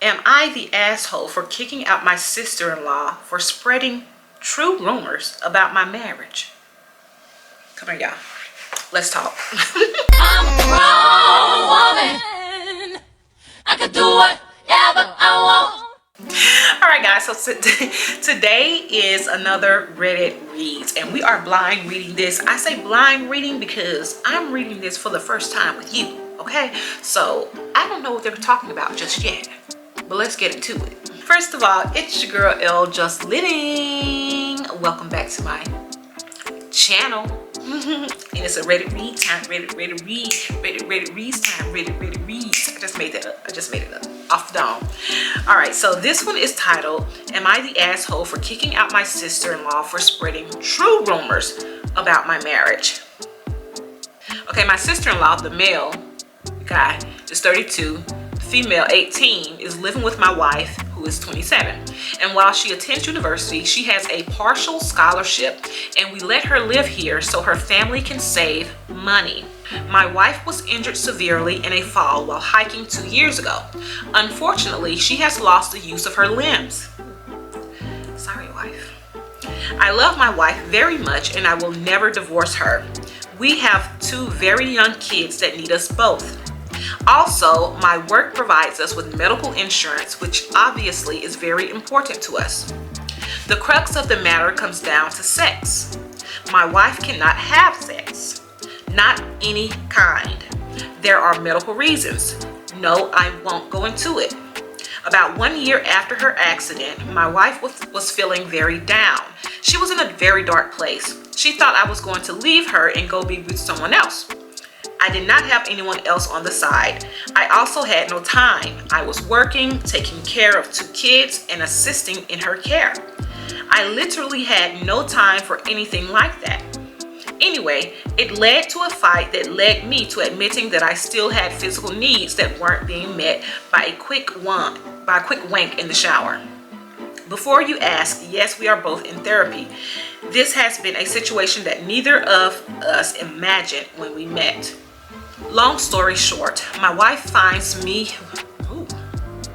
Am I the asshole for kicking out my sister-in-law for spreading true rumors about my marriage? Come here, y'all. Let's talk. I'm a grown woman. I can do whatever I want. All right, guys, so today is another Reddit reads, and we are blind reading this. I say blind reading because I'm reading this for the first time with you, okay? So I don't know what they were talking about just yet, but let's get into it. First of all, it's your girl L Just Living. Welcome back to my channel. And it's a Reddit read time. Reddit reads time. Reddit reads. I just made that up. Off the dome. All right, so this one is titled, Am I the Asshole for Kicking Out My Sister-in-Law for Spreading True Rumors About My Marriage? Okay, my sister-in-law, the male guy, is 32, female 18, is living with my wife, who is 27. And while she attends university, she has a partial scholarship, and we let her live here so her family can save money. My wife was injured severely in a fall while hiking 2 years ago. Unfortunately, she has lost the use of her limbs. Sorry, wife. I love my wife very much, and I will never divorce her. We have 2 very young kids that need us both. Also, my work provides us with medical insurance, which obviously is very important to us. The crux of the matter comes down to sex. My wife cannot have sex. Not any kind. There are medical reasons. No, I won't go into it. About 1 year after her accident, my wife was feeling very down. She was in a very dark place. She thought I was going to leave her and go be with someone else. I did not have anyone else on the side. I also had no time. I was working, taking care of 2 kids, and assisting in her care. I literally had no time for anything like that. Anyway, it led to a fight that led me to admitting that I still had physical needs that weren't being met by a quick wank in the shower. Before you ask, yes, we are both in therapy. This has been a situation that neither of us imagined when we met. Long story short, my wife finds me...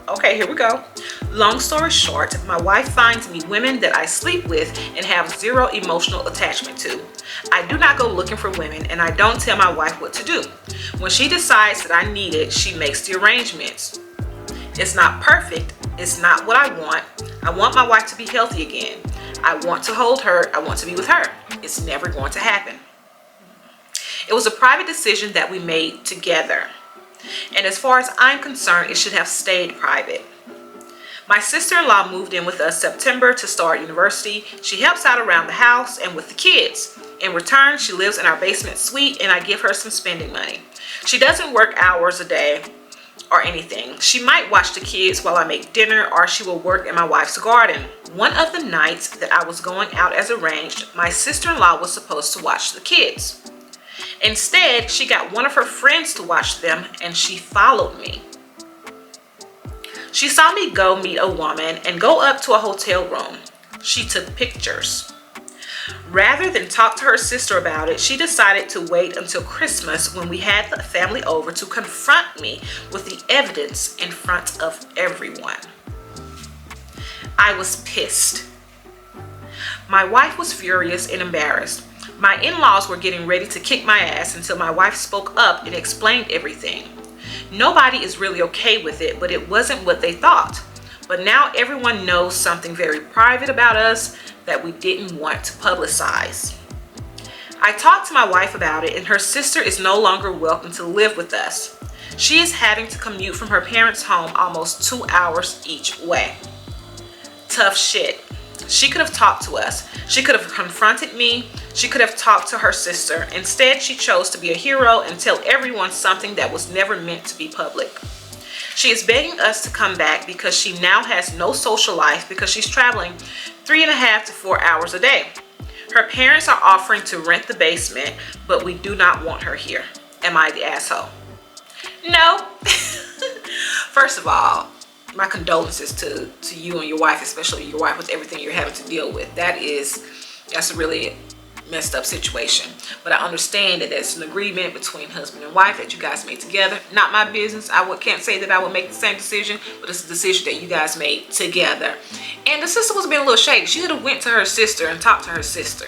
Okay, here we go. Long story short, my wife finds me women that I sleep with and have zero emotional attachment to. I do not go looking for women, and I don't tell my wife what to do. When she decides that I need it, she makes the arrangements. It's not perfect. It's not what I want. I want my wife to be healthy again. I want to hold her. I want to be with her. It's never going to happen. It was a private decision that we made together. And as far as I'm concerned, it should have stayed private. My sister-in-law moved in with us September to start university. She helps out around the house and with the kids. In return, she lives in our basement suite, and I give her some spending money. She doesn't work hours a day or anything. She might watch the kids while I make dinner, or she will work in my wife's garden. One of the nights that I was going out as arranged, my sister-in-law was supposed to watch the kids. Instead, she got one of her friends to watch them, and she followed me. She saw me go meet a woman and go up to a hotel room. She took pictures. Rather than talk to her sister about it, she decided to wait until Christmas when we had the family over to confront me with the evidence in front of everyone. I was pissed. My wife was furious and embarrassed. My in-laws were getting ready to kick my ass until my wife spoke up and explained everything. Nobody is really okay with it, but it wasn't what they thought. But now everyone knows something very private about us that we didn't want to publicize. I talked to my wife about it, and her sister is no longer welcome to live with us. She is having to commute from her parents' home almost 2 hours each way. Tough shit. She could have talked to us. She could have confronted me. She could have talked to her sister. Instead, she chose to be a hero and tell everyone something that was never meant to be public. She is begging us to come back because she now has no social life because she's traveling 3.5 to 4 hours a day. Her parents are offering to rent the basement, but we do not want her here. Am I the asshole? No. First of all, my condolences to you and your wife, especially your wife with everything you're having to deal with. That's a really messed up situation. But I understand that that's an agreement between husband and wife that you guys made together. Not my business. Can't say that I would make the same decision, but it's a decision that you guys made together. And the sister was being a little shady. She could have went to her sister and talked to her sister.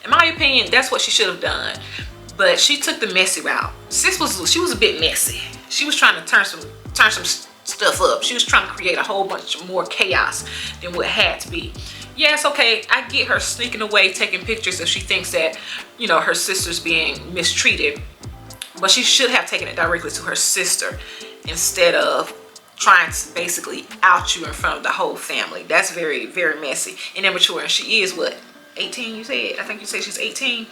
In my opinion, that's what she should have done. But she took the messy route. She was a bit messy. She was trying to turn some stuff up. She was trying to create a whole bunch more chaos than what had to be. Yes, okay, I get her sneaking away, taking pictures if she thinks that, you know, her sister's being mistreated. But she should have taken it directly to her sister instead of trying to basically out you in front of the whole family. That's very, very messy and immature. And she is what? 18, you said? I think you said she's 18.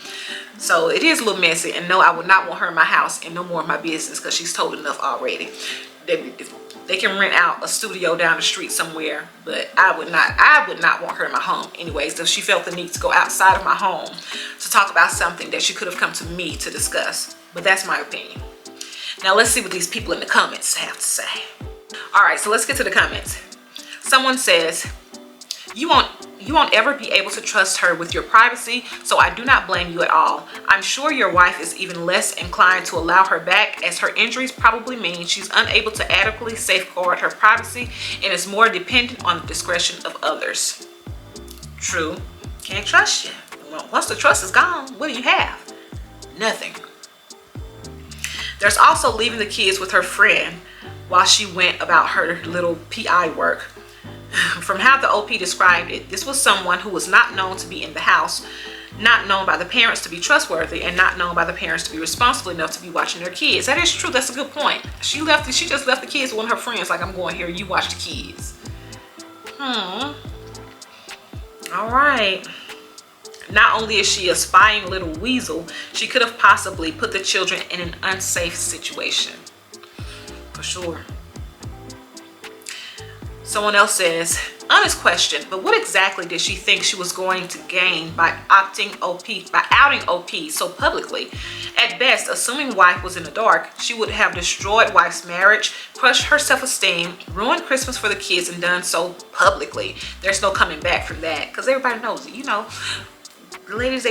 So it is a little messy. And no, I would not want her in my house and no more of my business because she's told enough already. They can rent out a studio down the street somewhere, but I would not want her in my home anyways. If she felt the need to go outside of my home to talk about something that she could have come to me to discuss. But that's my opinion. Now let's see what these people in the comments have to say. All right, so let's get to the comments. Someone says, you won't ever be able to trust her with your privacy, so I do not blame you at all. I'm sure your wife is even less inclined to allow her back, as her injuries probably mean she's unable to adequately safeguard her privacy and is more dependent on the discretion of others. True. Can't trust you. Well, once the trust is gone, what do you have? Nothing. There's also leaving the kids with her friend while she went about her little PI work. From how the OP described it, this was someone who was not known to be in the house, not known by the parents to be trustworthy, and not known by the parents to be responsible enough to be watching their kids. That is true. That's a good point. She just left the kids with one of her friends, like, I'm going here, you watch the kids. All right. Not only is she a spying little weasel, she could have possibly put the children in an unsafe situation. For sure. Someone else says, honest question, but what exactly did she think she was going to gain by outing OP so publicly? At best, assuming wife was in the dark, she would have destroyed wife's marriage, crushed her self-esteem, ruined Christmas for the kids, and done so publicly. There's no coming back from that, because everybody knows it. You know, the ladies,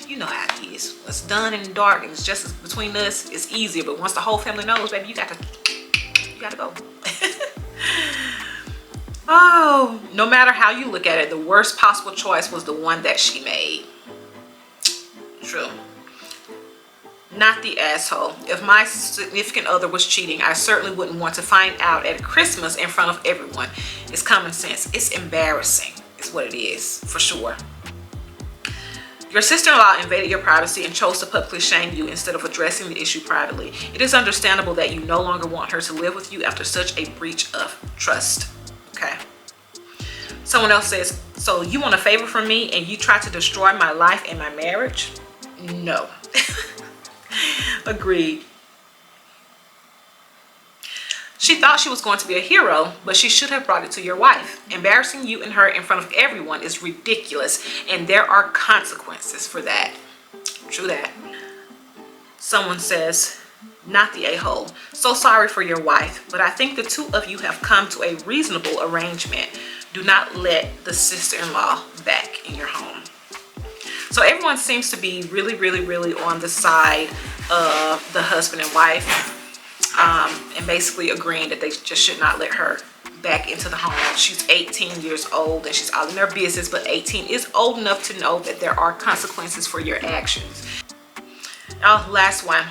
you know how it is. What's done in the dark and it's just between us, it's easier. But once the whole family knows, baby, you got to go. Oh, no matter how you look at it, the worst possible choice was the one that she made. True. Not the asshole. If my significant other was cheating, I certainly wouldn't want to find out at Christmas in front of everyone. It's common sense. It's embarrassing, is what it is, for sure. Your sister-in-law invaded your privacy and chose to publicly shame you instead of addressing the issue privately. It is understandable that you no longer want her to live with you after such a breach of trust. Okay. Someone else says, so you want a favor from me and you try to destroy my life and my marriage? No. Agreed. She thought she was going to be a hero, but she should have brought it to your wife. Embarrassing you and her in front of everyone is ridiculous, and there are consequences for that. True that. Someone says, not the a-hole. So sorry for your wife, but I think the two of you have come to a reasonable arrangement. Do not let the sister-in-law back in your home. So everyone seems to be really, really, really on the side of the husband and wife, and basically agreeing that they just should not let her back into the home. She's 18 years old and she's out in their business, but 18 is old enough to know that there are consequences for your actions. Oh, last one.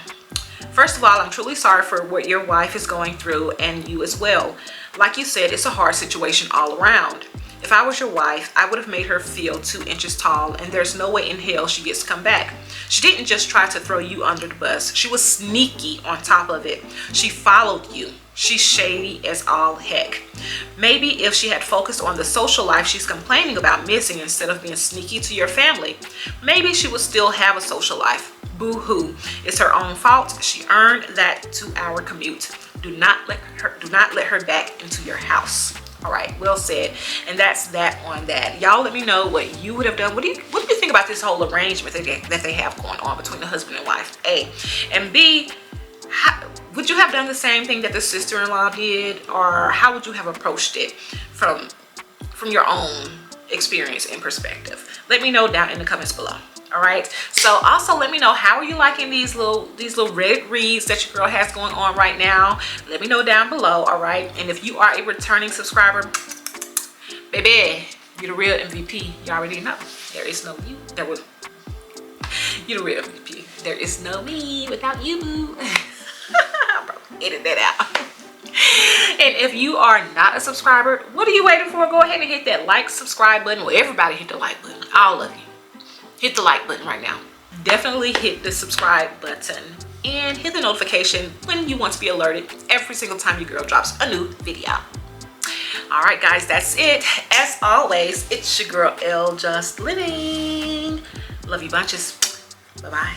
First of all, I'm truly sorry for what your wife is going through, and you as well. Like you said, it's a hard situation all around. If I was your wife, I would have made her feel 2 inches tall, and there's no way in hell she gets to come back. She didn't just try to throw you under the bus. She was sneaky on top of it. She followed you. She's shady as all heck. Maybe if she had focused on the social life she's complaining about missing instead of being sneaky to your family, maybe she would still have a social life. Boo-hoo. It's her own fault. She earned that 2-hour commute. Do not let her back into your house. All right, well said. And that's that on that. Y'all let me know what you would have done. What do you think about this whole arrangement that they have going on between the husband and wife? A. And B, would you have done the same thing that the sister-in-law did, or how would you have approached it from your own experience and perspective? Let me know down in the comments below. All right, so also let me know, how are you liking these little Reddit reads that your girl has going on right now? Let me know down below. All right, and if you are a returning subscriber, baby, you're the real MVP. You already know. There is no you. You're the real MVP. There is no me without you, boo. Bro, edit that out. And if you are not a subscriber, what are you waiting for? Go ahead and hit that like, subscribe button. Well, everybody hit the like button. All of you. Hit the like button right now. Definitely hit the subscribe button and hit the notification when you want to be alerted every single time your girl drops a new video. All right, guys, that's it. As always, it's your girl L Just Living. Love you bunches. Bye-bye.